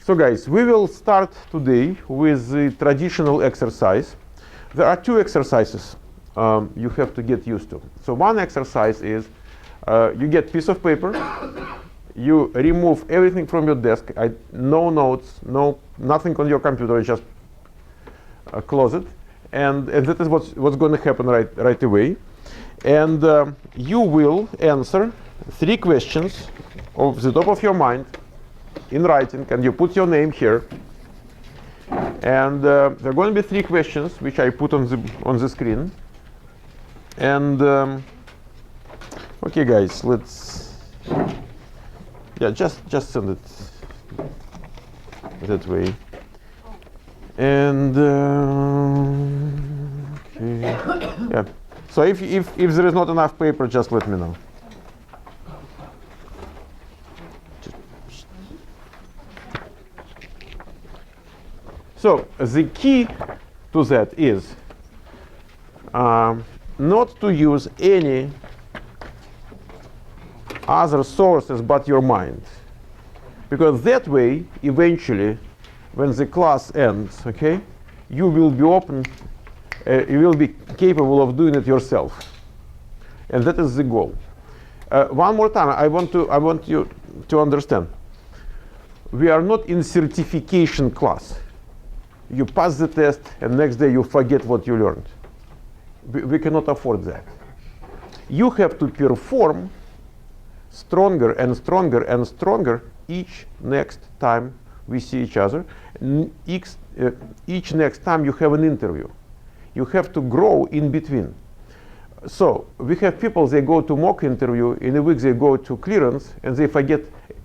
So guys, we will start today with the traditional exercise. There are two exercises you have to get used to. So one exercise is you get a piece of paper, you remove everything from your desk, no notes, nothing on your computer, just close it. And that is what's going to happen right away. And you will answer 3 questions off the top of your mind in writing, and you put your name here. And there are going to be 3 questions which I put on the screen. And okay, guys, let's just send it that way. And okay, yeah. So if there is not enough paper, just let me know. So the key to that is not to use any other sources but your mind, because that way, eventually, when the class ends, okay, you will be you will be capable of doing it yourself, and that is the goal. One more time, I want you to understand: we are not in certification class. You pass the test, and next day you forget what you learned. We cannot afford that. You have to perform stronger and stronger and stronger each next time we see each other. Each next time you have an interview. You have to grow in between. So we have people, they go to mock interview, in a week they go to clearance, and they forget.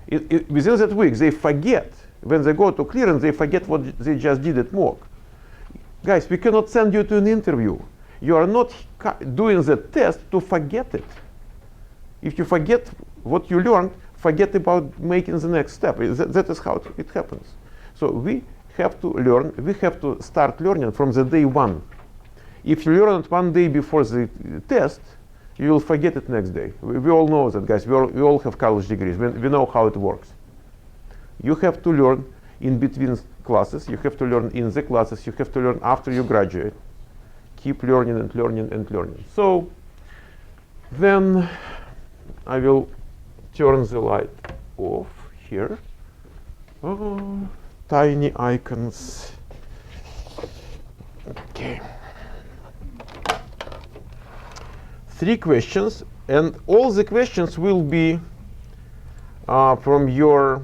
Within that week, they forget. When they go to clearance, they forget what they just did at mock. Guys, we cannot send you to an interview. You are not doing the test to forget it. If you forget what you learned, forget about making the next step. That is how it happens. So we have to learn, we have to start learning from the day 1. If you learn it 1 day before the test, you will forget it next day. We all know that, guys. We all have college degrees. We know how it works. You have to learn in between classes. You have to learn in the classes. You have to learn after you graduate. Keep learning and learning and learning. So then I will turn the light off here. Oh, tiny icons. Okay. 3 questions, and all the questions will be from your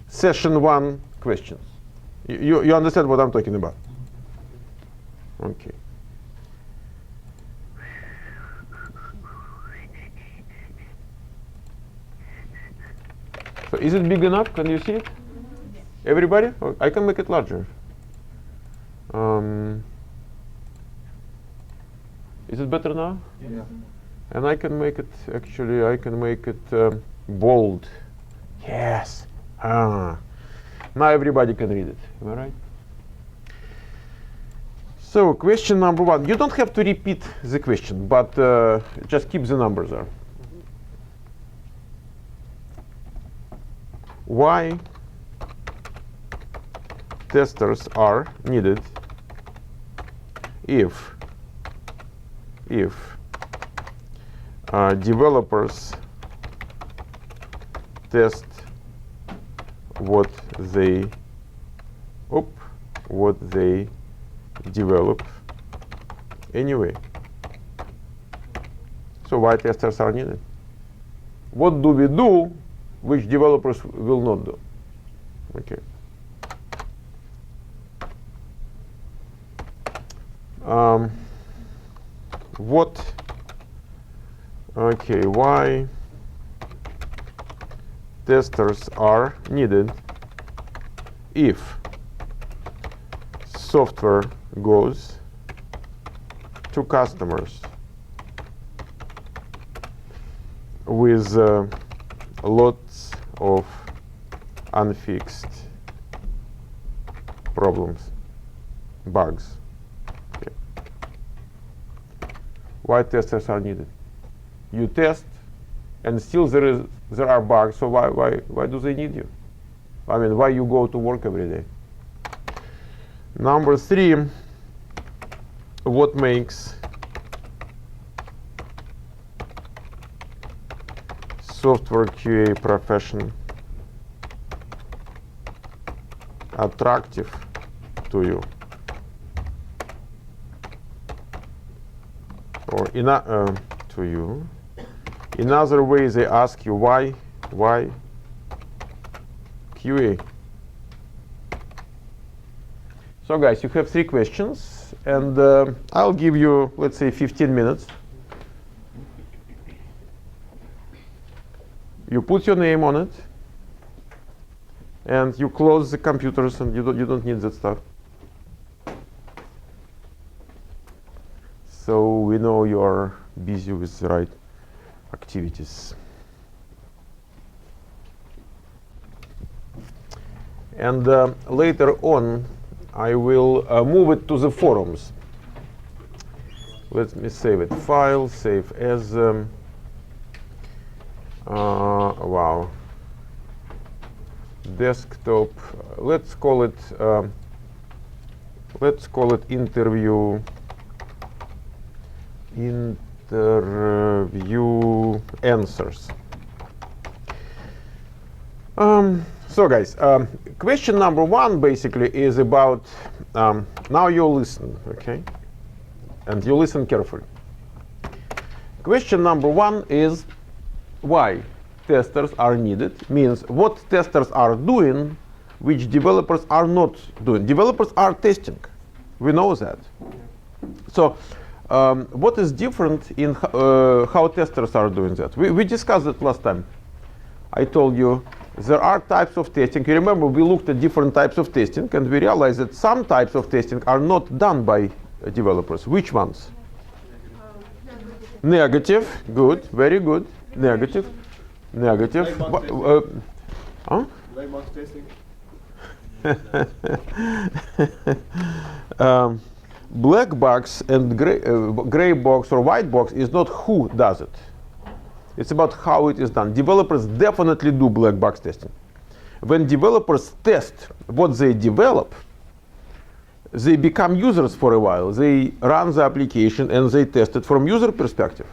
session 1 questions. You understand what I'm talking about? Okay. So is it big enough? Can you see it? Everybody? Oh, I can make it larger. Is it better now? Yeah. And I can make it, actually, I can make it bold. Yes. Now everybody can read it. Am I right? So question number 1. You don't have to repeat the question, but just keep the numbers there. Why testers are needed if developers test what they develop anyway. So why testers are needed? What do we do which developers will not do? Okay. Why testers are needed if software goes to customers with lots of unfixed problems, bugs. Okay. Why testers are needed? You test and still there are bugs. So why do they need you? I mean, why you go to work every day? Number 3, what makes software QA profession attractive to you? Or to you. In other ways, they ask you why QA. So guys, you have 3 questions, and I'll give you, let's say, 15 minutes. You put your name on it, and you close the computers, and you don't need that stuff. So we know you are busy with the right activities. And later on, I will move it to the forums. Let me save it. File, save as. Wow. Desktop. Let's call it interview. Interview answers. So guys, question number 1 basically is about, now you listen, okay? And you listen carefully. Question number 1 is why testers are needed, means what testers are doing which developers are not doing. Developers are testing, we know that. So what is different in how testers are doing that? We discussed it last time. I told you there are types of testing. You remember we looked at different types of testing, and we realized that some types of testing are not done by developers. Which ones? Negative. Good. Very good. Negative. Negative. Black box testing. Black box and gray box or white box is not who does it. It's about how it is done. Developers definitely do black box testing. When developers test what they develop, they become users for a while. They run the application and they test it from user perspective.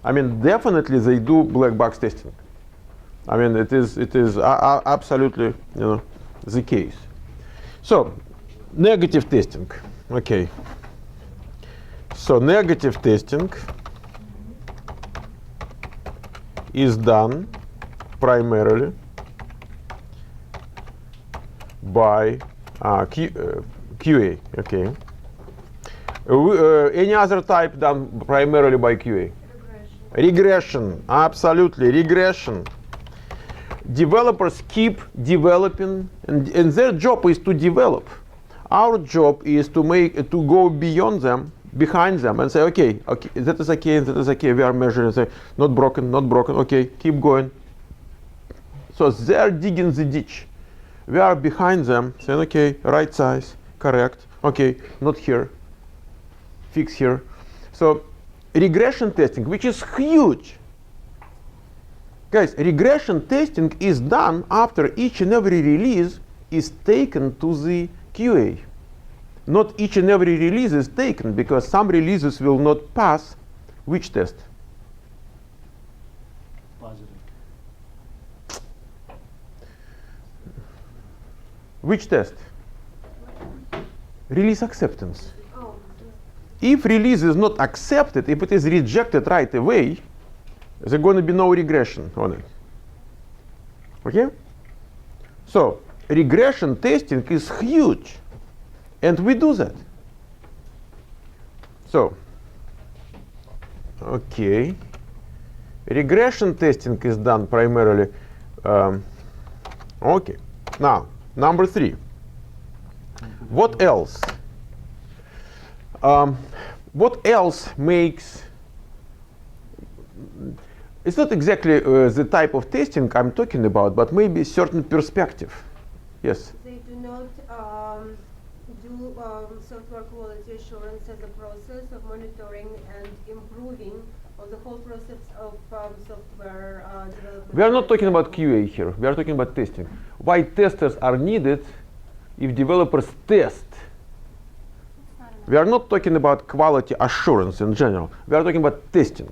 I mean, definitely they do black box testing. I mean, it is absolutely, the case. So, negative testing. Okay. So negative testing is done primarily by QA. Okay. Any other type done primarily by QA? Regression. Absolutely, regression. Developers keep developing, and their job is to develop. Our job is to go beyond them, behind them, and say, okay, that is okay, that is okay. We are measuring, say, not broken, not broken. Okay, keep going. So they're digging the ditch. We are behind them, saying, okay, right size, correct. Okay, not here. Fix here. So regression testing, which is huge. Guys, regression testing is done after each and every release is taken to the QA. Not each and every release is taken, because some releases will not pass which test? Positive. Which test? Release acceptance. If release is not accepted, if it is rejected right away, there's going to be no regression on it. Okay? So regression testing is huge, and we do that. So, okay, regression testing is done primarily. Okay, now number 3. What else? What else makes? It's not exactly the type of testing I'm talking about, but maybe a certain perspective. Yes? They do not do software quality assurance as a process of monitoring and improving of the whole process of software development. We are not talking about QA here. We are talking about testing. Why testers are needed if developers test? We are not talking about quality assurance in general. We are talking about testing.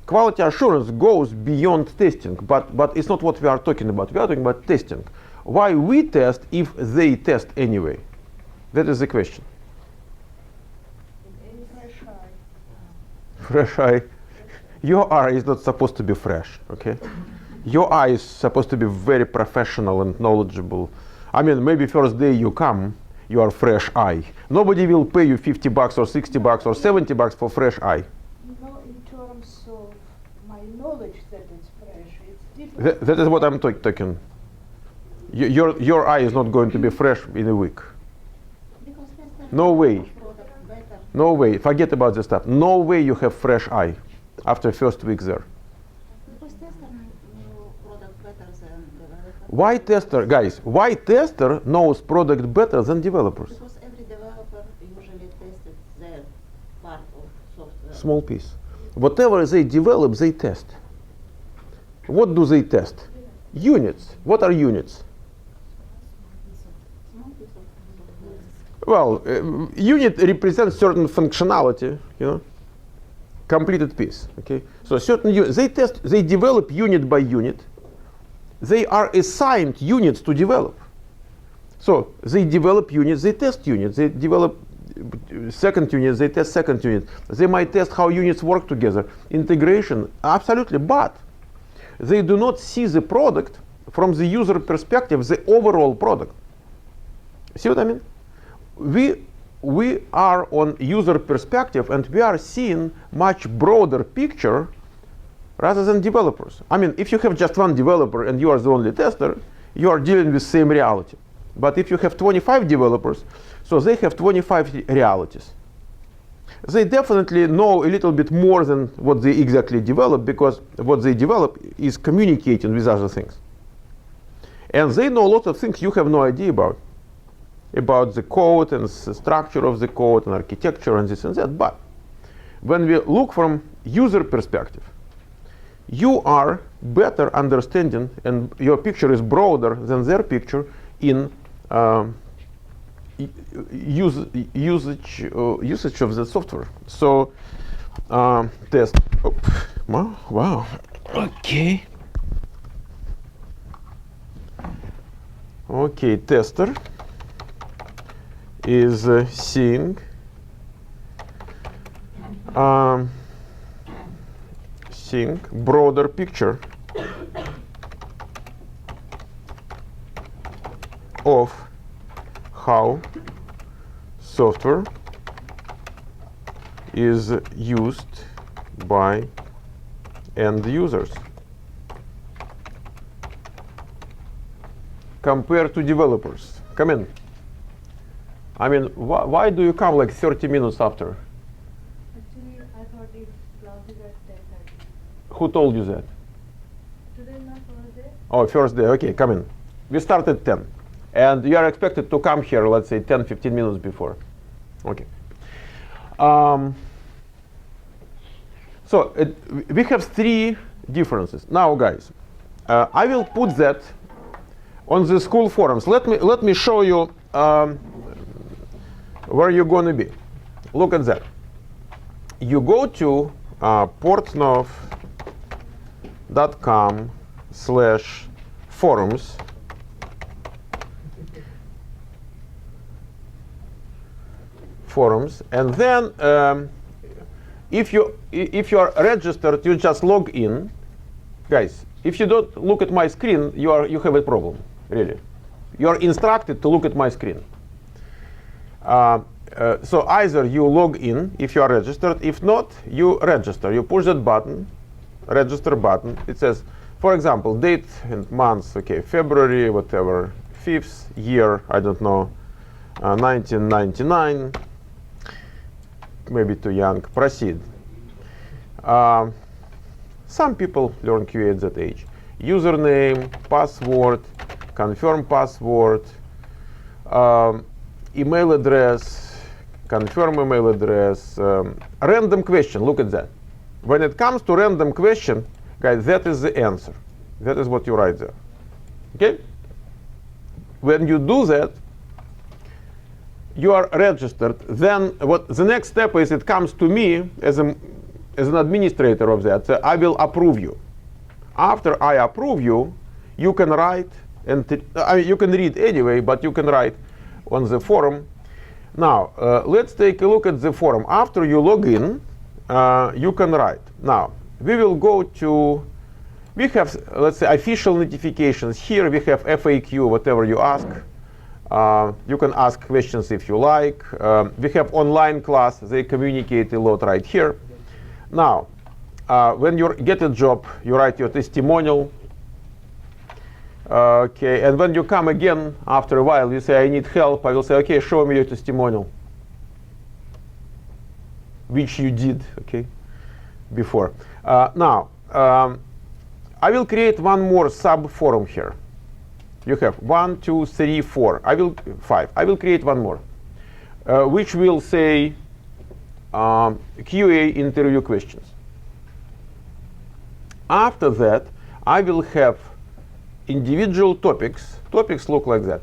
Quality assurance goes beyond testing, but it's not what we are talking about. We are talking about testing. Why we test if they test anyway? That is the question. Fresh eye. Your eye is not supposed to be fresh, okay? Your eye is supposed to be very professional and knowledgeable. I mean, maybe first day you come, you are fresh eye. Nobody will pay you $50 or $60 or $70 for fresh eye. No, in terms of my knowledge that it's fresh, it's different. That is what I'm talking. Your eye is not going to be fresh in a week. No way. No way. Forget about this stuff. No way you have fresh eye after first week there. Because tester know product better than developer. Why tester, guys? Why tester knows product better than developers? Because every developer usually tested their part of software. Small piece. Whatever they develop, they test. What do they test? Units. What are units? Small piece of software. Well, unit represents certain functionality, you know, completed piece. Okay, so certain they test, they develop unit by unit. They are assigned units to develop. So they develop units, they test units, they develop second units, they test second unit. They might test how units work together, integration, absolutely. But they do not see the product from the user perspective, the overall product. See what I mean? We are on user perspective, and we are seeing much broader picture rather than developers. I mean, if you have just one developer and you are the only tester, you are dealing with same reality. But if you have 25 developers, so they have 25 realities. They definitely know a little bit more than what they exactly develop, because what they develop is communicating with other things. And they know a lot of things you have no idea about the code and the structure of the code and architecture and this and that. But when we look from user perspective, you are better understanding, and your picture is broader than their picture in usage of the software. So test. Oh, wow. Okay. Okay, tester is seeing broader picture of how software is used by end users compared to developers. Come in. I mean, why do you come like 30 minutes after? Actually, I thought if class is at 10:30. Who told you that? Today is not Thursday. Oh, first day. Okay, come in. We start at 10. And you are expected to come here, let's say, 10, 15 minutes before. Okay. So we have three differences. Now, guys, I will put that on the school forums. Let me show you where you're going to be. Look at that. You go to portnov.com/forums. And then if you are registered, you just log in. Guys, if you don't look at my screen, you have a problem, really. You are instructed to look at my screen. So either you log in if you are registered. If not, you register. You push that button, register button. It says, for example, date and month. Okay, February, whatever, 5th year, I don't know, 1999. Maybe too young. Proceed. Some people learn QA at that age. Username, password, confirm password, email address, confirm email address, random question. Look at that. when it comes to random question, guys, that is the answer. That is what you write there. Okay? When you do that, you are registered. Then what the next step is, it comes to me as an administrator of that. So I will approve you. After I approve you, you can write, and you can read anyway, but you can write on the forum. Now, let's take a look at the forum. After you log in, you can write. Now, we will go to, we have, let's say, official notifications. Here we have FAQ, whatever you ask. You can ask questions if you like. We have online class. They communicate a lot right here. Now, when you get a job, you write your testimonial. Okay, and when you come again after a while, you say, I need help. I will say, okay, show me your testimonial, which you did, okay, before. Now, I will create one more sub-forum here. You have 1, 2, 3, 4. 5. I will create one more, which will say QA interview questions. After that, I will have individual topics. Topics look like that.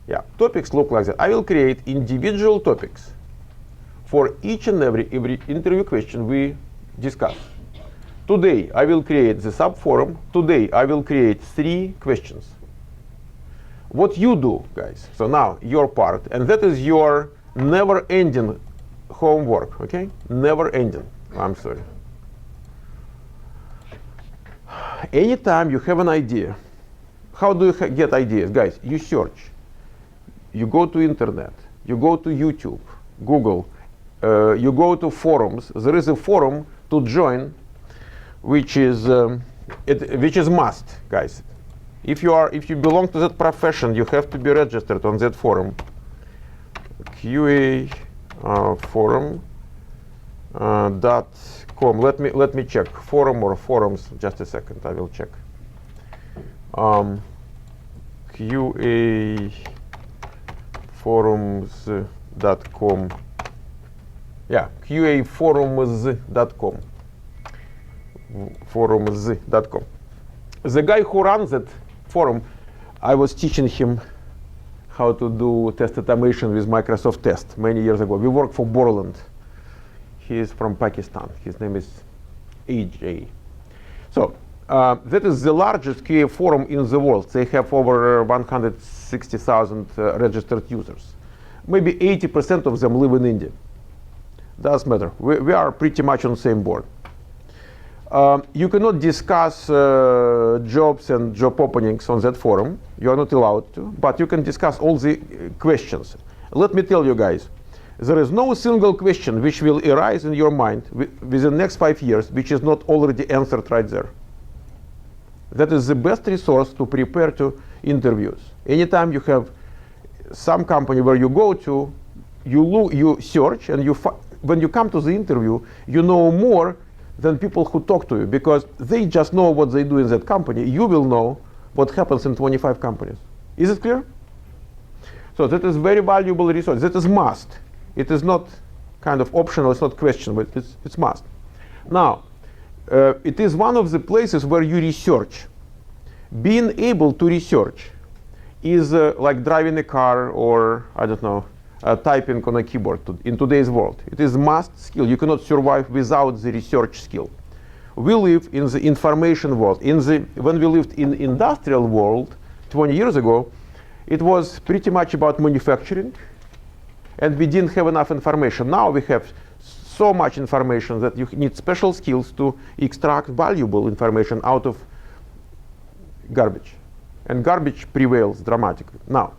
Yeah, topics look like that. I will create individual topics for each and every interview question we discuss. Today, I will create the sub-forum. Today, I will create 3 questions. What you do, guys, so now your part, and that is your never-ending homework, okay? Never-ending. I'm sorry. Anytime you have an idea, how do you get ideas? Guys, you search. You go to internet. You go to YouTube, Google. You go to forums. There is a forum to join, which is must, guys. If you belong to that profession, you have to be registered on that forum. QA forum .com. Let me check. Forum or forums. Just a second. I will check. QA forums.com. Yeah, QAforums.com. Forums.com. The guy who runs that forum, I was teaching him how to do test automation with Microsoft Test many years ago. We worked for Borland. He is from Pakistan. His name is AJ. So that is the largest QA forum in the world. They have over 160,000 registered users. Maybe 80% of them live in India. Doesn't matter. We are pretty much on the same board. You cannot discuss jobs and job openings on that forum. You are not allowed to. But you can discuss all the questions. Let me tell you guys, there is no single question which will arise in your mind within the next 5 years which is not already answered right there. That is the best resource to prepare to interviews. Anytime you have some company where you go to, you search, and when you come to the interview, you know more than people who talk to you, because they just know what they do in that company. You will know what happens in 25 companies. Is it clear? So that is very valuable resource. That is must. It is not kind of optional. It's not question, but it's must. Now, it is one of the places where you research. Being able to research is like driving a car, or I don't know, typing on a keyboard in today's world. It is must skill. You cannot survive without the research skill. We live in the information world. When we lived in industrial world 20 years ago, it was pretty much about manufacturing, and we didn't have enough information. Now we have so much information that you need special skills to extract valuable information out of garbage. And garbage prevails dramatically. Now,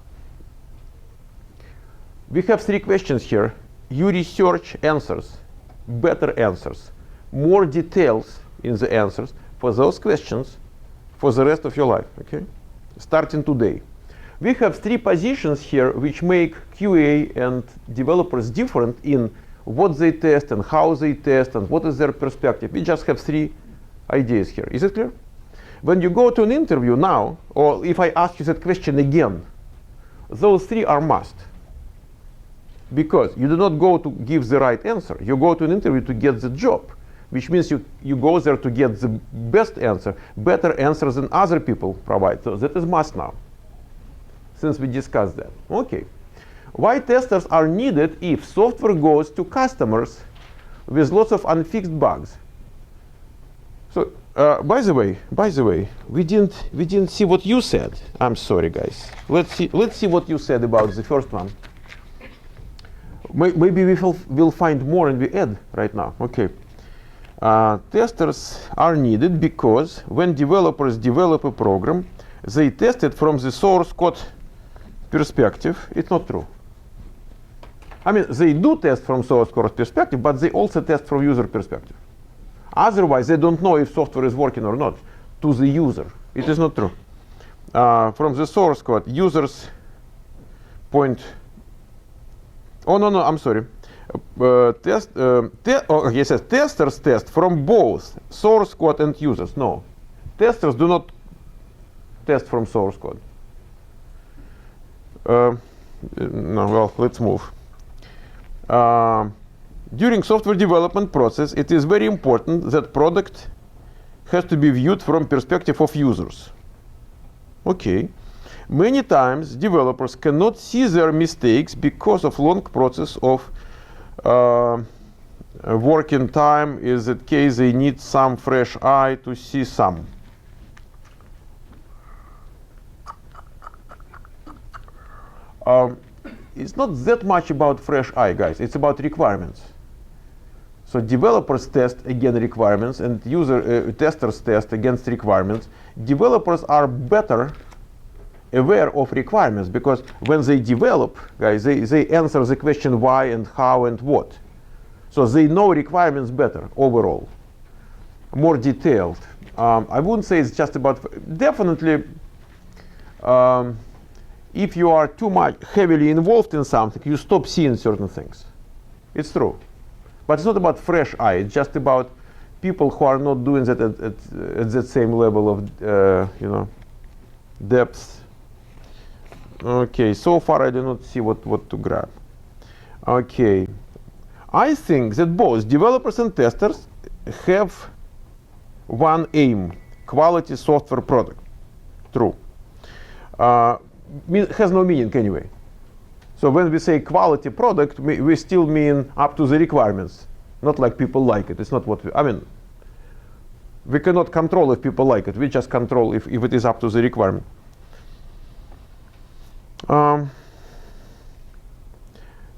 we have 3 questions here. You research answers, better answers, more details in the answers for those questions for the rest of your life, okay? Starting today. We have 3 positions here which make QA and developers different in what they test and how they test and what is their perspective. We just have 3 ideas here. Is it clear? When you go to an interview now, or if I ask you that question again, those 3 are must. Because you do not go to give the right answer. You go to an interview to get the job, which means you go there to get the best answer, better answer than other people provide. So that is must now, since we discussed that. Okay. Why testers are needed if software goes to customers with lots of unfixed bugs? So by the way, we didn't see what you said. I'm sorry, guys. Let's see what you said about the first one. Maybe we'll find more and we add right now. Okay. Testers are needed because when developers develop a program, they test it from the source code perspective. It's not true. I mean, they do test from source code perspective, but they also test from user perspective. Otherwise, they don't know if software is working or not to the user. It is not true. From the source code, users point. Oh, no, I'm sorry. He says testers test from both source code and users. No, testers do not test from source code. No, well, let's move. During software development process, it is very important that product has to be viewed from perspective of users. Okay. Many times, developers cannot see their mistakes because of long process of working time. In that case, they need some fresh eye to see some. It's not that much about fresh eye, guys. It's about requirements. So developers test against requirements, and testers test against requirements. Developers are better aware of requirements because when they develop, guys, they answer the question why and how and what. So they know requirements better overall, more detailed. I wouldn't say it's just about, definitely, if you are too much heavily involved in something, you stop seeing certain things. It's true. But it's not about fresh eye. It's just about people who are not doing that at that same level of depth. Okay, so far I do not see what to grab. Okay, I think that both developers and testers have one aim: quality software product. True. Has no meaning anyway. So when we say quality product, we still mean up to the requirements, not like people like it. It's not what I mean. We cannot control if people like it. We just control if it is up to the requirement.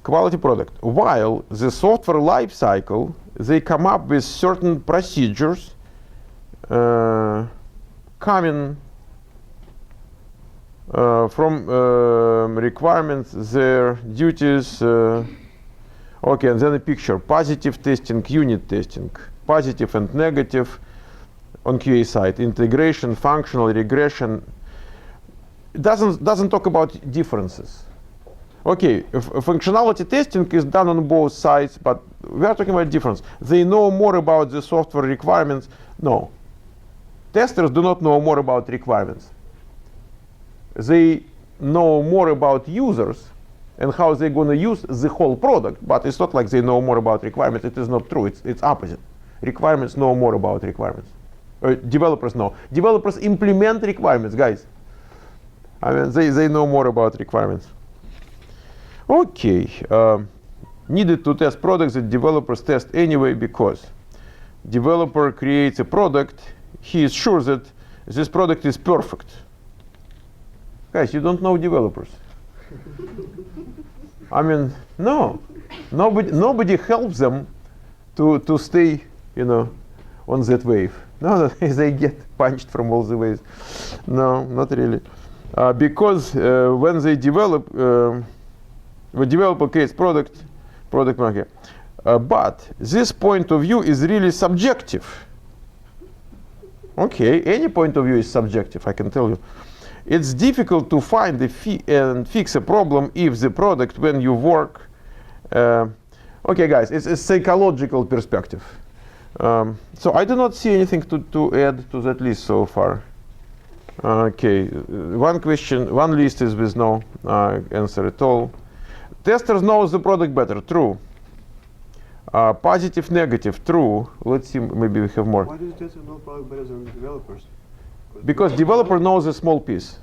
Quality product. While the software life cycle, they come up with certain procedures coming from requirements, their duties. Okay, and then a picture: positive testing, unit testing, positive and negative on QA side, integration, functional, regression. It doesn't talk about differences. Okay, functionality testing is done on both sides, but we are talking about difference. They know more about the software requirements. No, testers do not know more about requirements. They know more about users and how they're going to use the whole product, but it's not like they know more about requirements. It is not true. It's opposite. Requirements know more about requirements. Developers know. Developers implement requirements, guys. I mean, they know more about requirements. Okay. Needed to test products that developers test anyway because developer creates a product. He is sure that this product is perfect. Guys, you don't know developers. I mean, no. Nobody helps them to stay, on that wave. No, they get punched from all the ways. No, not really. Because when they develop, when developer creates product market. But this point of view is really subjective. Okay, any point of view is subjective, I can tell you. It's difficult to find and fix a problem if the product, when you work. Okay, guys, it's a psychological perspective. So I do not see anything to add to that list so far. Okay, one list is with no answer at all. Testers knows the product better. True. Positive, negative. True. Let's see. Maybe we have more. Why does testers know product better than developers? Because developer knows a small piece.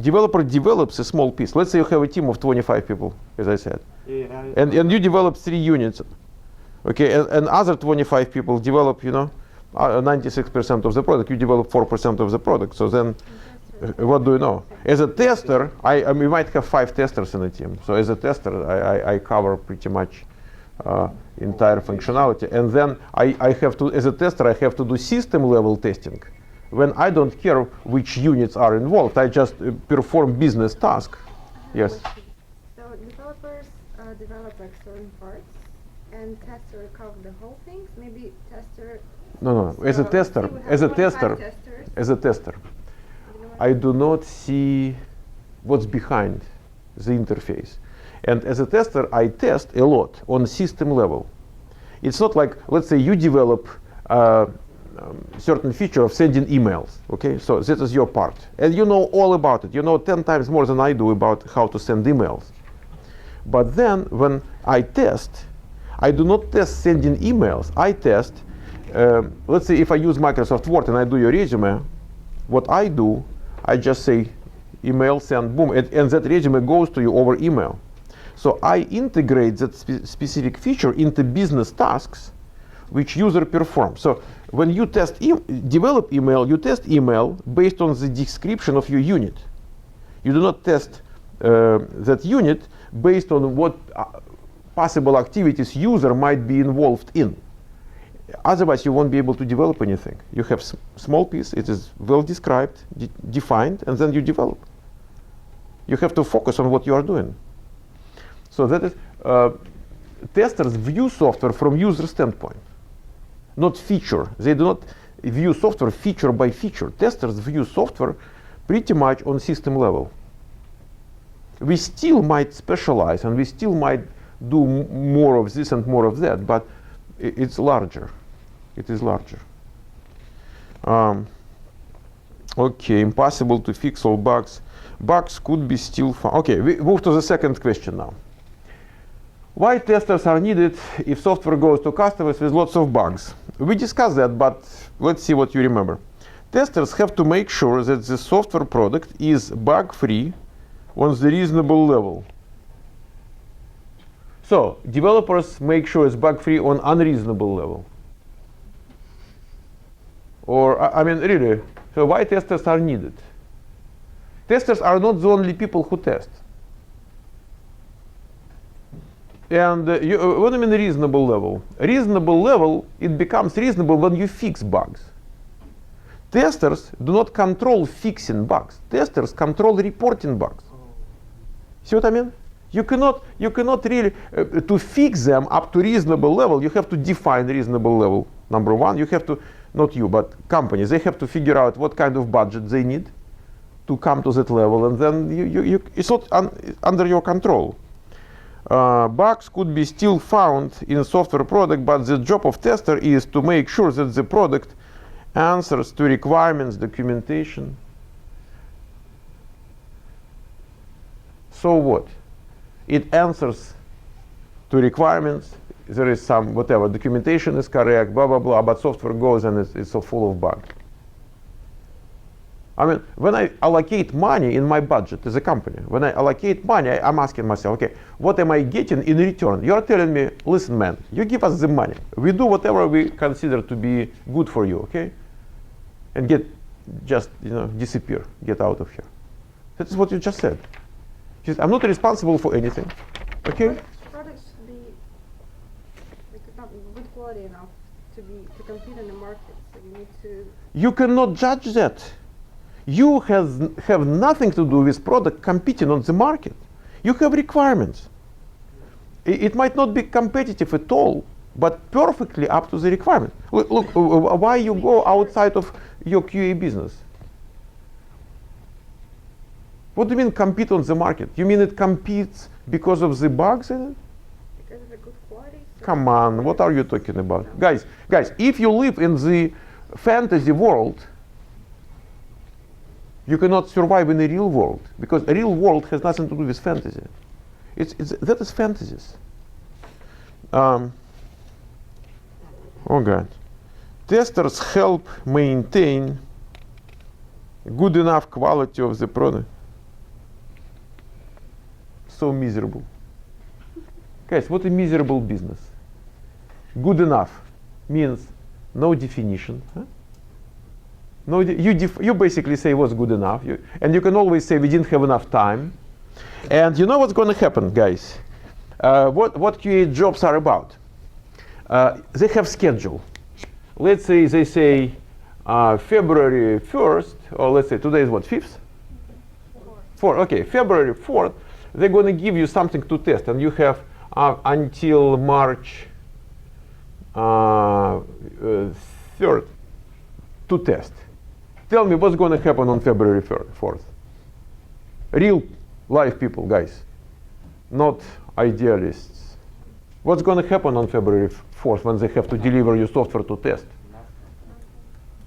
Developer develops a small piece. Let's say you have a team of 25 people, as I said, Yeah, and you develop 3 units. Okay, and other 25 people develop, 96% of the product. You develop 4% of the product. So then, what do you know? As a tester, we might have 5 testers in a team. So as a tester, I cover pretty much entire functionality. And then I have to, as a tester, I have to do system level testing. When I don't care which units are involved, I just perform business task. Yes. So developers develop like certain parts, and tester cover the whole things. Maybe tester. No. As a tester, I do not see what's behind the interface. And as a tester, I test a lot on system level. It's not like, let's say you develop certain feature of sending emails, okay? So this is your part. And you know all about it. You know 10 times more than I do about how to send emails. But then when I test, I do not test sending emails. I test, let's say if I use Microsoft Word and I do your resume, what I do, I just say email, send, boom, and that resume goes to you over email. So I integrate that specific feature into business tasks which user performs. So when you develop email, you test email based on the description of your unit. You do not test that unit based on what possible activities user might be involved in. Otherwise, you won't be able to develop anything. You have small piece, it is well described, defined, and then you develop. You have to focus on what you are doing. So that is, testers view software from user standpoint, not feature. They do not view software feature by feature. Testers view software pretty much on system level. We still might specialize and we still might do more of this and more of that, but it's larger. It is larger. Okay, impossible to fix all bugs. Bugs could be still found. Okay, we move to the second question now. Why testers are needed if software goes to customers with lots of bugs? We discussed that, but let's see what you remember. Testers have to make sure that the software product is bug-free on the reasonable level. So developers make sure it's bug-free on unreasonable level. Or, I mean, really, so why testers are needed? Testers are not the only people who test. And what do I mean reasonable level? Reasonable level, it becomes reasonable when you fix bugs. Testers do not control fixing bugs. Testers control reporting bugs. See what I mean? You cannot really, to fix them up to reasonable level, you have to define reasonable level. Number one, you have to, not you, but companies, they have to figure out what kind of budget they need to come to that level, and then it's not under your control. Bugs could be still found in software product, but the job of tester is to make sure that the product answers to requirements, documentation. So what? It answers to requirements. There is some whatever documentation is correct, blah blah blah, but software goes and it's so full of bugs. I mean, when I allocate money in my budget as a company, when I allocate money, I'm asking myself, okay, what am I getting in return? You're telling me, listen, man, you give us the money. We do whatever we consider to be good for you, okay? And just disappear, get out of here. That is what you just said. I'm not responsible for anything, okay? Products should be not good quality enough to compete in the market. So you need to. You cannot judge that. You have nothing to do with product competing on the market. You have requirements. It might not be competitive at all, but perfectly up to the requirement. Look, why you go outside of your QA business? What do you mean compete on the market? You mean it competes because of the bugs in it? Because of the good quality. So come on, what are you talking about? Guys, if you live in the fantasy world, you cannot survive in the real world, because a real world has nothing to do with fantasy. That is fantasies. Oh God. Testers help maintain good enough quality of the product. So miserable. Guys, what a miserable business. Good enough means no definition. Huh? No, you basically say what's good enough. And you can always say we didn't have enough time. And you know what's going to happen, guys? What QA jobs are about? They have schedule. Let's say they say February 1st, or let's say today is what, 5th? 4th, okay, February 4th, they're going to give you something to test, and you have until March 3rd to test. Tell me what's going to happen on February 4th. Real life people, guys, not idealists. What's going to happen on February 4th when they have to deliver your software to test?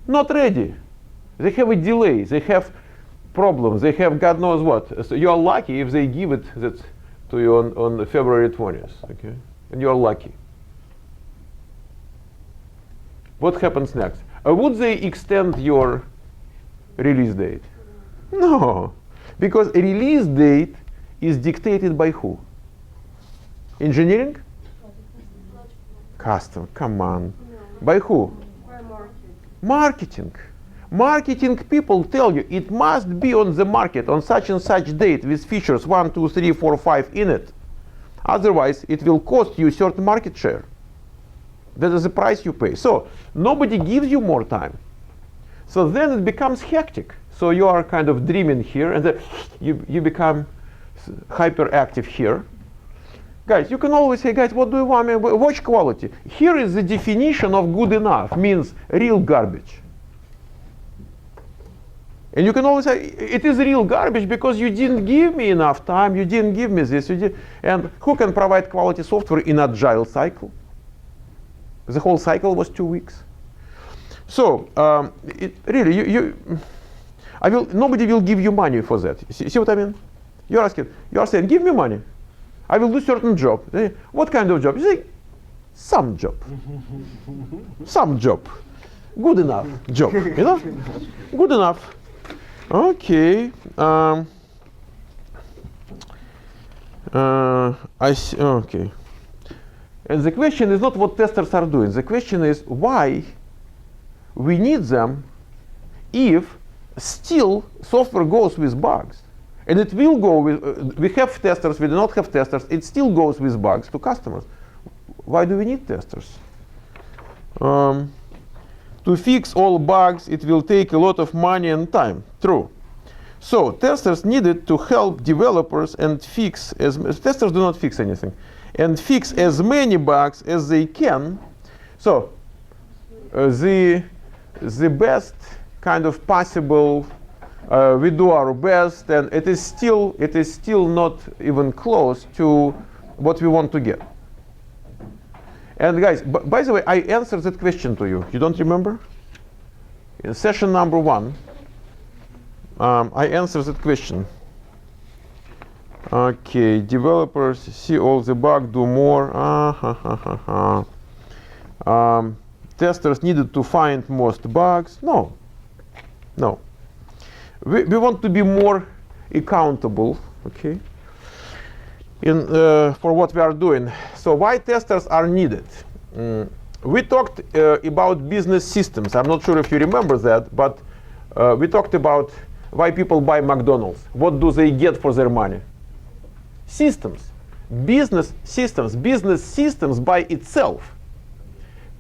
Not ready. They have a delay. They have problems. They have God knows what. So you are lucky if they give it to you on February 20th. Okay? And you are lucky. What happens next? Would they extend your release date? No. Because a release date is dictated by who? Engineering? Custom, come on. No. By who? By Marketing. Marketing people tell you it must be on the market on such and such date with features 1, 2, 3, 4, 5 in it. Otherwise, it will cost you a certain market share. That is the price you pay. So nobody gives you more time. So then it becomes hectic. So you are kind of dreaming here, and then you become hyperactive here. Guys, you can always say, guys, what do you want me? Watch quality. Here is the definition of good enough, means real garbage. And you can always say, it is real garbage because you didn't give me enough time, you didn't give me this, and who can provide quality software in agile cycle? The whole cycle was 2 weeks. So, really, nobody will give you money for that. See what I mean? You are saying, give me money. I will do certain job. What kind of job? You say, some job. Some job. Good enough job. You know? Good enough. Okay. I see. Okay. And the question is not what testers are doing. The question is why we need them if still software goes with bugs. And it will go with, we have testers, we do not have testers, it still goes with bugs to customers. Why do we need testers? To fix all bugs, it will take a lot of money and time. True. So testers needed to help developers and fix, testers do not fix anything, and fix as many bugs as they can. So the best kind of possible, we do our best, and it is still not even close to what we want to get. And guys, by the way, I answered that question to you. You don't remember? In session number 1, I answered that question. Okay, developers see all the bugs, do more. Testers needed to find most bugs. No. We want to be more accountable, okay, for what we are doing. So why testers are needed? We talked about business systems. I'm not sure if you remember that, but we talked about why people buy McDonald's. What do they get for their money? Systems. Business systems. Business systems by itself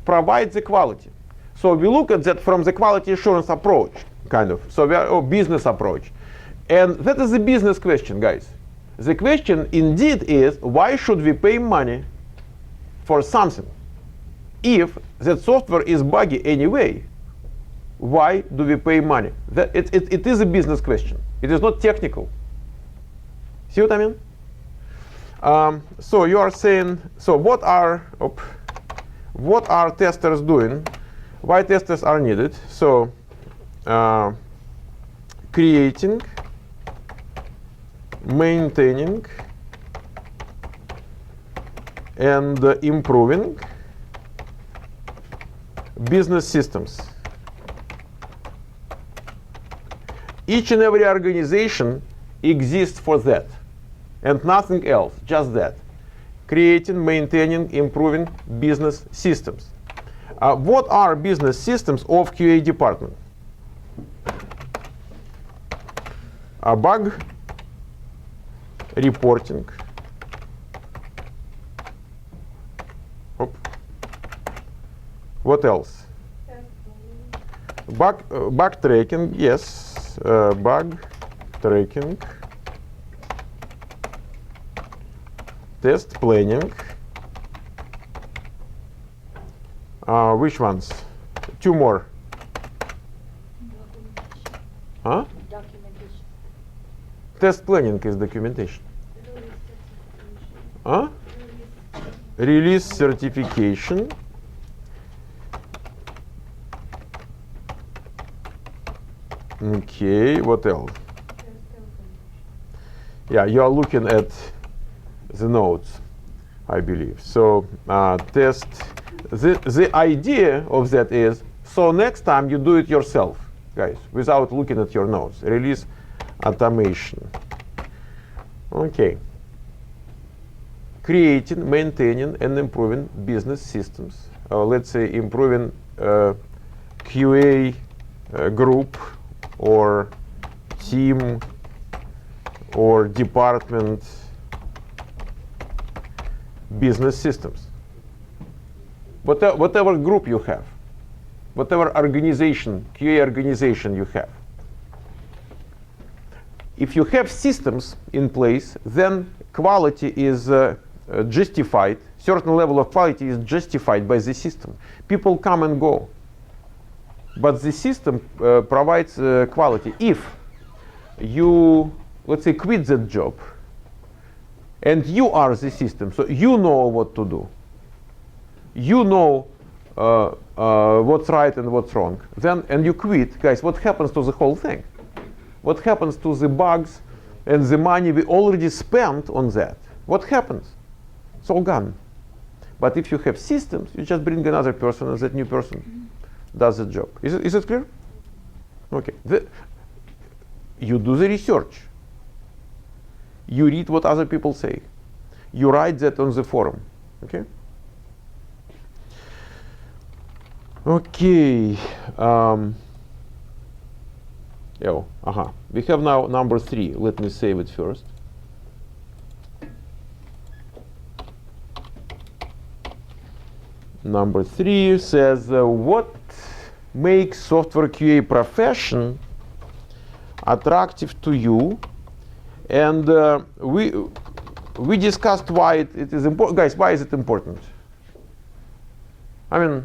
provide the quality. So we look at that from the quality assurance approach, kind of. So we are business approach. And that is the business question, guys. The question indeed is, why should we pay money for something? If that software is buggy anyway, why do we pay money? It is a business question. It is not technical. See what I mean? So you are saying, so what are testers doing? Why testers are needed? So creating, maintaining and improving business systems. Each and every organization exists for that and nothing else, just that. Creating, maintaining, improving business systems. What are business systems of QA department? Bug reporting. What else? Bug tracking, yes. Bug tracking. Test planning. Which ones? Two more. Huh? Documentation. Test planning is documentation. Huh? Release certification. Okay, what else? Yeah, you are looking at the notes, I believe. So test. The idea of that is, so next time you do it yourself, guys, without looking at your notes. Release automation. Okay. Creating, maintaining, and improving business systems. Let's say improving QA group or team or department business systems. Whatever group you have, whatever organization, QA organization you have. If you have systems in place, then quality is justified. Certain level of quality is justified by the system. People come and go, but the system provides quality. If you, let's say, quit that job, and you are the system, so you know what to do. You know what's right and what's wrong. Then, and you quit, guys, what happens to the whole thing? What happens to the bugs and the money we already spent on that? What happens? It's all gone. But if you have systems, you just bring another person and that new person does the job. Is it clear? Okay. You do the research. You read what other people say. You write that on the forum. Okay? Okay. We have now number 3. Let me save it first. Number 3 says, what makes software QA profession attractive to you? And we discussed why it is important. Guys, why is it important? I mean,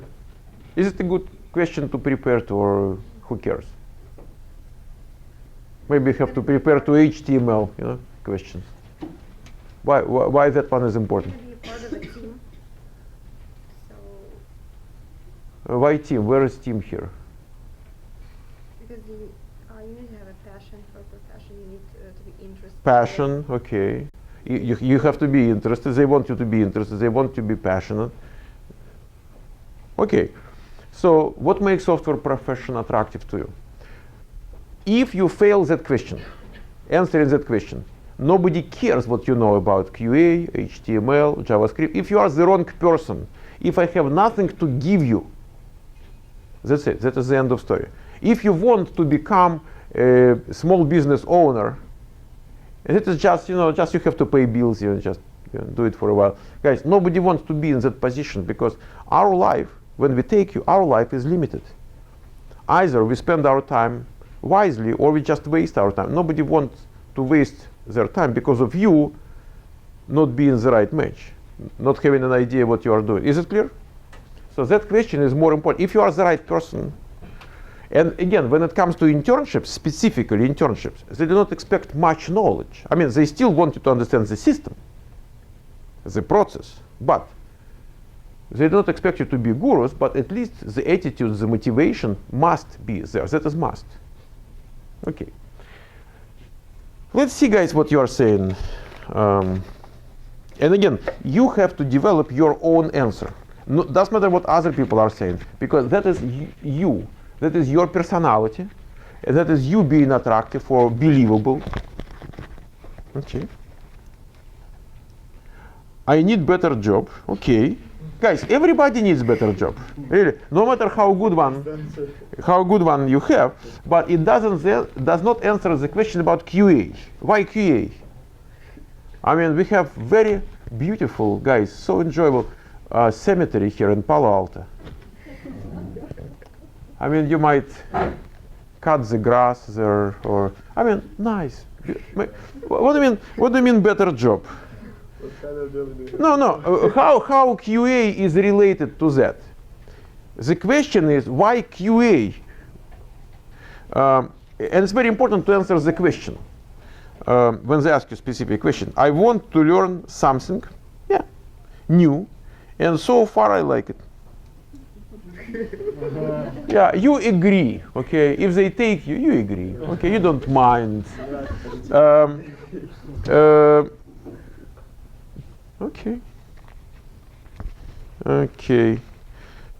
is it a good question to prepare to, or who cares? Maybe you have to prepare to HTML, questions. Why that one is important? To be part of a team. So. Why team? Where is team here? Because you need to have a passion for a profession. You need to be interested. Passion, okay. You have to be interested. They want you to be interested. They want you to be passionate. Okay. So what makes software profession attractive to you? If you fail that question, answering that question, nobody cares what you know about QA, HTML, JavaScript. If you are the wrong person, if I have nothing to give you, that's it. That is the end of story. If you want to become a small business owner, and it is just, just you have to pay bills, just do it for a while. Guys, nobody wants to be in that position because our life, when we take you, our life is limited. Either we spend our time wisely or we just waste our time. Nobody wants to waste their time because of you not being the right match, not having an idea what you are doing. Is it clear? So that question is more important. If you are the right person, and again, when it comes to internships, specifically internships, they do not expect much knowledge. I mean, they still want you to understand the system, the process, but they do not expect you to be gurus, but at least the attitude, the motivation must be there. That is must. Okay. Let's see, guys, what you are saying. And again, you have to develop your own answer. No, doesn't matter what other people are saying, because that is you. That is your personality. And that is you being attractive or believable. Okay. I need better job. Okay. Guys, everybody needs better job. Really. No matter how good one you have, but it does not answer the question about QA. Why QA? I mean, we have very beautiful, guys, so enjoyable cemetery here in Palo Alto. I mean, you might cut the grass there, or I mean, nice. What do you mean? What do you mean better job? What kind of job do you have? No. How QA is related to that? The question is why QA, and it's very important to answer the question when they ask you a specific question. I want to learn something, new, and so far I like it. Yeah, you agree, okay? If they take you, you agree, okay? You don't mind. Okay.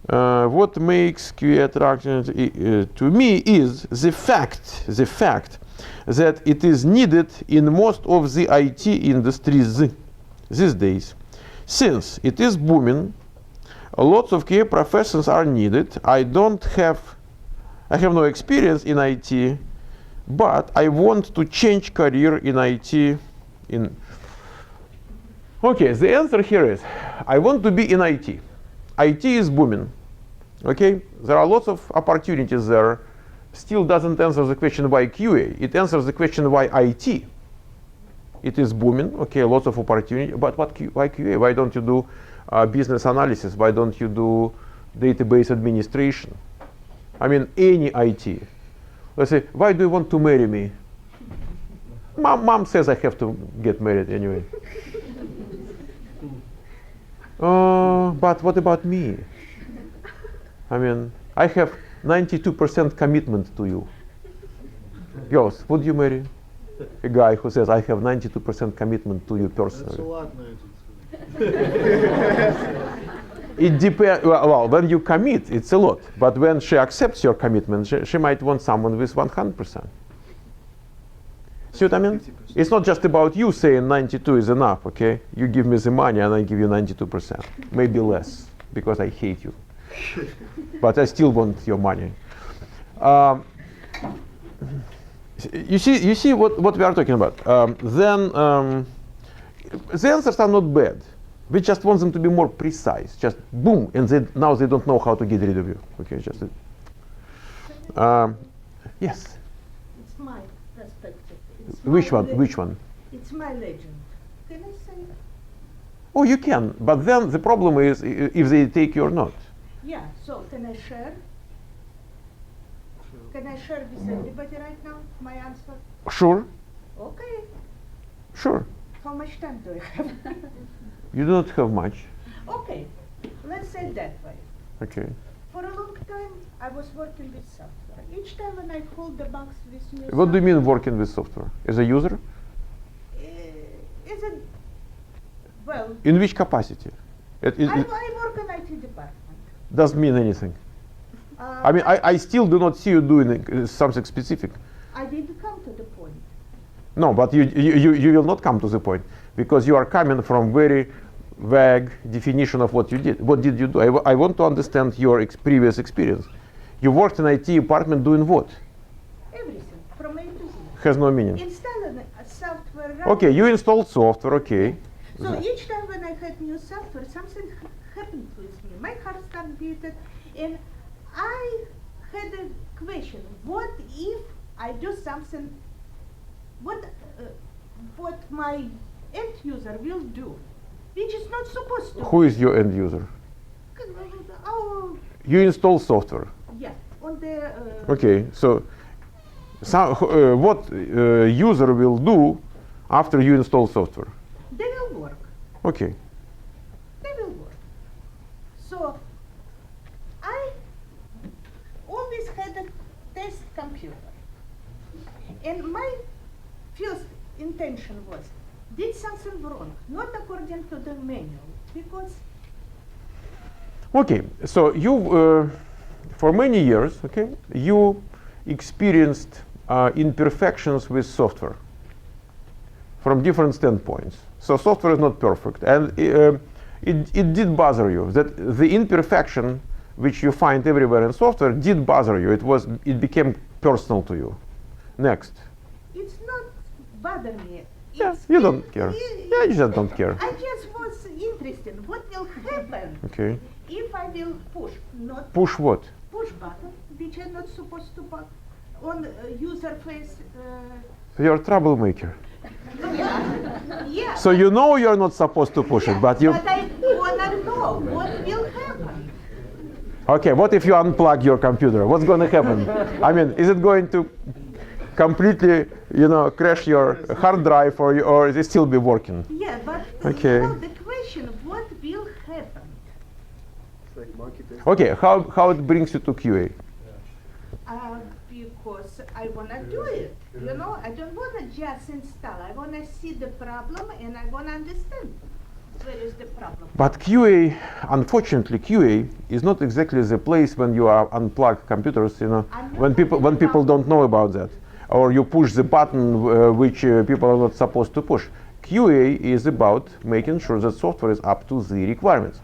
What makes QA attractive to me is the fact that it is needed in most of the IT industries these days. Since it is booming, lots of QA professions are needed. I have no experience in IT, but I want to change career in IT. Okay, the answer here is, I want to be in IT. IT is booming. Okay, there are lots of opportunities there. Still doesn't answer the question why QA. It answers the question why IT. It is booming. Okay, lots of opportunity. But why QA? Why don't you do business analysis? Why don't you do database administration? I mean, any IT. Let's say, why do you want to marry me? Mom says I have to get married anyway. But what about me? I mean, I have 92% commitment to you. Girls, would you marry a guy who says I have 92% commitment to you personally? That's a lot, 92. It depends. Well, when you commit, it's a lot. But when she accepts your commitment, she might want someone with 100%. See what I mean? 50%. It's not just about you saying 92 is enough, okay? You give me the money and I give you 92%. Maybe less, because I hate you. But I still want your money. You see what we are talking about. Then the answers are not bad. We just want them to be more precise. Just boom, and now they don't know how to get rid of you. Okay, just yes. It's my perspective. Which one? It's my legend. Can I say? Oh, you can. But then the problem is if they take you or not. Yeah. So can I share? Can I share with everybody right now my answer? Sure. Okay. Sure. How much time do I have? You do not have much. Okay. Let's say it that way. Okay. For a long time, I was working with software. Each time when I hold the box with new What do you mean software, working with software? As a user? Is it, well, In which capacity? I work in IT department. Doesn't mean anything. I mean, I still do not see you doing something specific. I didn't come to the point. No, but you will not come to the point because you are coming from very vague definition of what you did. What did you do? I want to understand your previous experience. You worked in IT department doing what? Everything, from A to Z. Has no meaning. Installing a software. Okay, you installed software, okay. So each time when I had new software, something happened with me. My heart started beating, and I had a question: what if I do something? What my end user will do, which is not supposed to. Who is your end user? Oh, You install software. yeah, on the. Okay, so what user will do after you install software? They will work. Okay. They will work. So I always had a test computer, and my first intention was did something wrong, not according to the manual, because Okay, so you, for many years, okay, you experienced imperfections with software from different standpoints. So software is not perfect, and it did bother you that the imperfection which you find everywhere in software did bother you. It became personal to you. Next. it's not bother me. Yeah, It's you don't care. Yeah, you just don't care. I just was interested. What will happen Okay. if I will push, not Push what? push button, which I'm not supposed to put on user face? You're a troublemaker. Yeah. So you know you're not supposed to push it, but you. But I wanna know what will happen. Okay, what if you unplug your computer? What's going to happen? I mean, is it going to completely, crash your hard drive, or is it still be working? Yeah, but Okay. the question, what will happen? It's like monkey test. Okay, how it brings you to QA? Because I wanna do it. I don't wanna just install. I wanna see the problem and I wanna understand where is the problem. But QA, unfortunately, QA is not exactly the place when you unplug computers. When people don't know about that, or you push the button which people are not supposed to push. QA is about making sure that software is up to the requirements,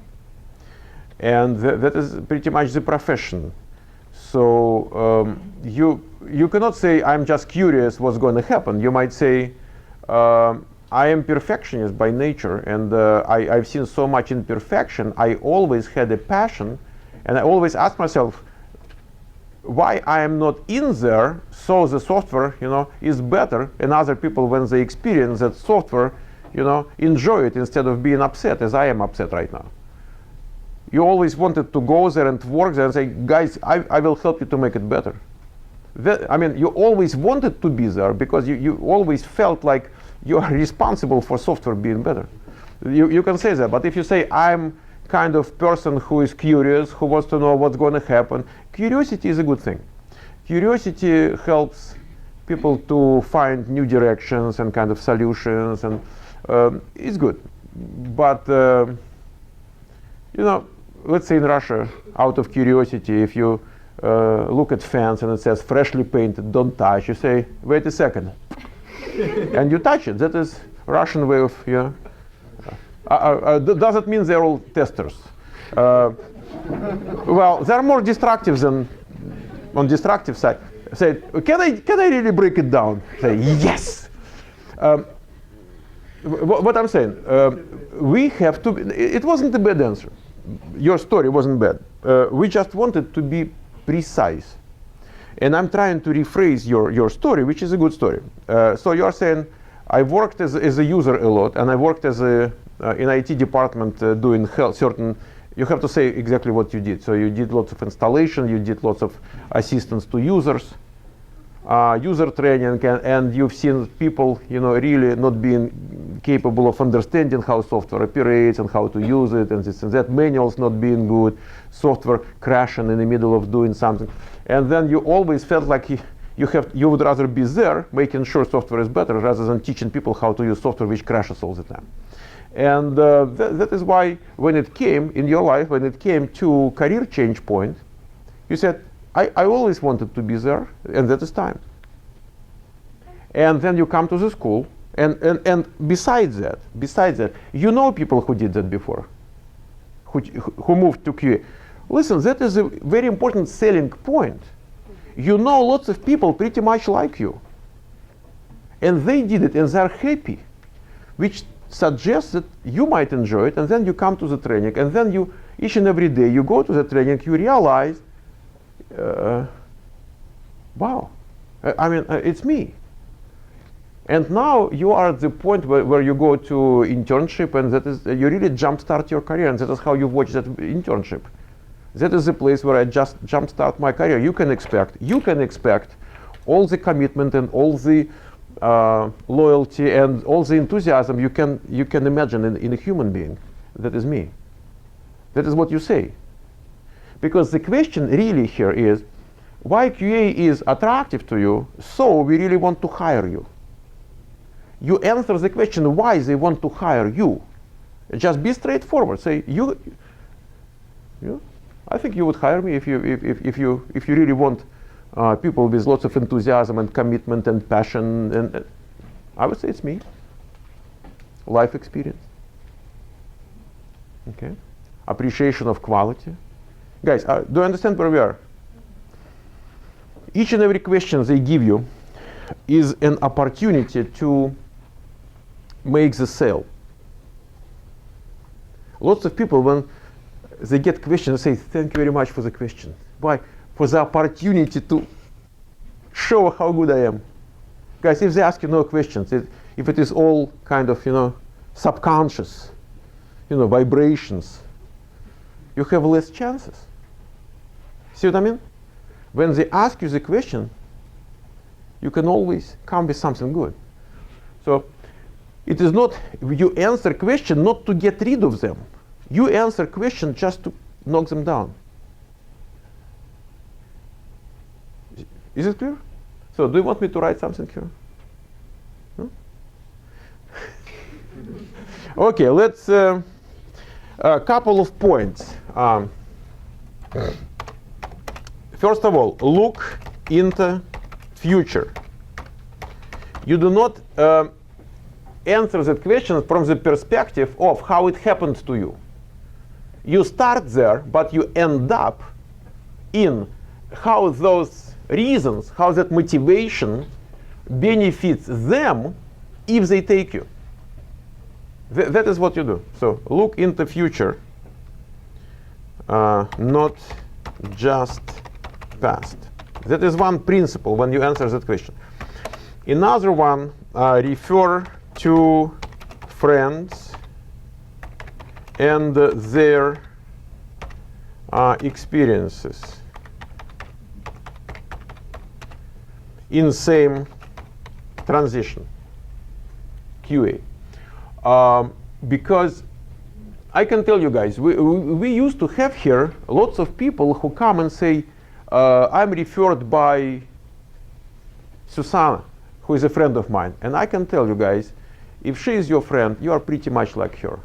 and that is pretty much the profession. So you cannot say I'm just curious what's going to happen. You might say I am perfectionist by nature, and I've seen so much imperfection. I always had a passion, and I always ask myself why I am not in there, so the software, is better, and other people, when they experience that software, enjoy it instead of being upset, as I am upset right now. You always wanted to go there and work there and say, guys, I will help you to make it better. You always wanted to be there because you always felt like you are responsible for software being better. You can say that, but if you say, I'm kind of person who is curious, who wants to know what's going to happen, curiosity is a good thing. Curiosity helps people to find new directions and kind of solutions, and it's good. But, let's say in Russia, out of curiosity, if you look at fence and it says freshly painted, don't touch, you say, wait a second. And you touch it. That is Russian way of, does it mean they're all testers? Well, they're more destructive than on destructive side. Say, can I really break it down? Say, yes. What I'm saying, we have to, it wasn't a bad answer. Your story wasn't bad. We just wanted to be precise. And I'm trying to rephrase your story, which is a good story. So you're saying, I worked as a user a lot, and I worked as in IT department doing certain, you have to say exactly what you did. So you did lots of installation, you did lots of assistance to users, user training, and you've seen people, really not being capable of understanding how software operates and how to use it, and this and that, manuals not being good, software crashing in the middle of doing something. And then you always felt like you would rather be there making sure software is better rather than teaching people how to use software which crashes all the time. And that is why when it came in your life, when it came to career change point, you said, I always wanted to be there, and that is time. And then you come to the school, and besides that, people who did that before, who moved to QA. Listen, that is a very important selling point. You know lots of people pretty much like you. And they did it, and they're happy, which suggests that you might enjoy it, and then you come to the training, and then you, each and every day, you go to the training, you realize, wow, it's me. And now you are at the point where you go to internship, and that is, you really jumpstart your career, and that is how you watch that internship. That is the place where I just jumpstart my career. You can expect all the commitment and all the loyalty and all the enthusiasm you can imagine in a human being. That is me. That is what you say. Because the question really here is, why QA is attractive to you, so we really want to hire you. you answer the question why they want to hire you. Just be straightforward. Say, I think you would hire me if you really want people with lots of enthusiasm and commitment and passion. And I would say it's me. Life experience. Okay. Appreciation of quality. Guys, do you understand where we are? Each and every question they give you is an opportunity to make the sale. Lots of people, when they get questions, say, thank you very much for the question. Why? For the opportunity to show how good I am. Guys, if they ask you no questions, if it is all kind of, subconscious, vibrations, you have less chances. See what I mean? When they ask you the question, you can always come with something good. So it is not, you answer question not to get rid of them. You answer question just to knock them down. Is it clear? So do you want me to write something here? No? Okay, let's, a couple of points. First of all, look into future. You do not answer that question from the perspective of how it happened to you. You start there, but you end up in how those reasons, how that motivation benefits them if they take you. That is what you do. So look into future, not just past. That is one principle when you answer that question. Another one, refer to friends and their experiences in same transition, QA. Because I can tell you guys, we used to have here lots of people who come and say, I'm referred by Susanna, who is a friend of mine. And I can tell you guys, if she is your friend, you are pretty much like her.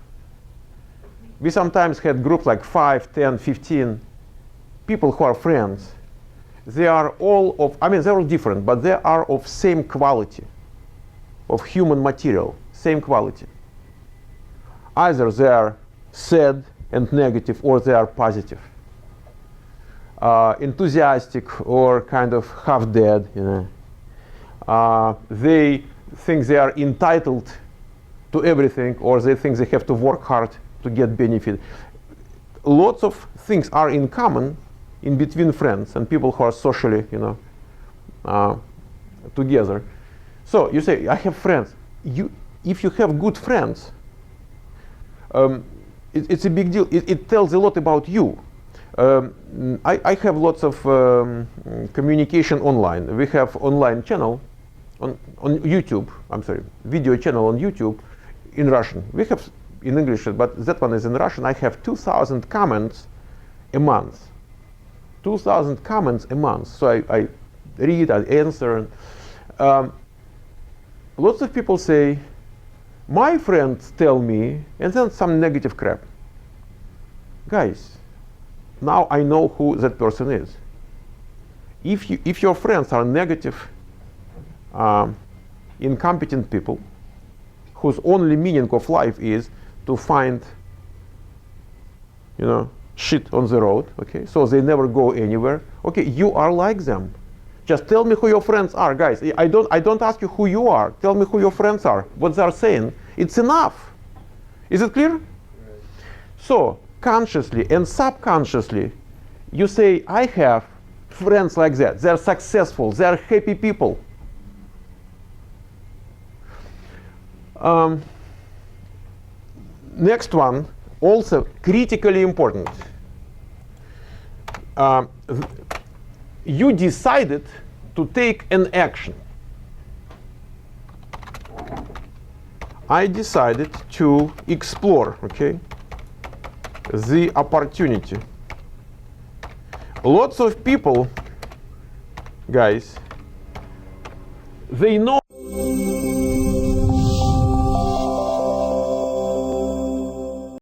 We sometimes had groups like 5, 10, 15 people who are friends. They are all of, they're all different, but they are of same quality, of human material, same quality. Either they are sad and negative, or they are positive. Enthusiastic or kind of half dead, they think they are entitled to everything, or they think they have to work hard to get benefit. Lots of things are in common in between friends and people who are socially, together. So you say, I have friends. If you have good friends, it's a big deal. It tells a lot about you. I have lots of communication online. We have online channel on YouTube. Video channel on YouTube in Russian. We have in English, but that one is in Russian. I have 2,000 comments a month. 2,000 comments a month. So I read, I answer. Lots of people say, my friends tell me, and then some negative crap. Guys, now I know who that person is. If your friends are negative, incompetent people, whose only meaning of life is to find, shit on the road, okay? So they never go anywhere. Okay, you are like them. Just tell me who your friends are, guys. I don't ask you who you are. Tell me who your friends are. What they are saying. It's enough. Is it clear? Right. So consciously and subconsciously, you say, I have friends like that. They're successful. They're happy people. Next one, also critically important. You decided to take an action. I decided to explore, okay, the opportunity. Lots of people, guys, they know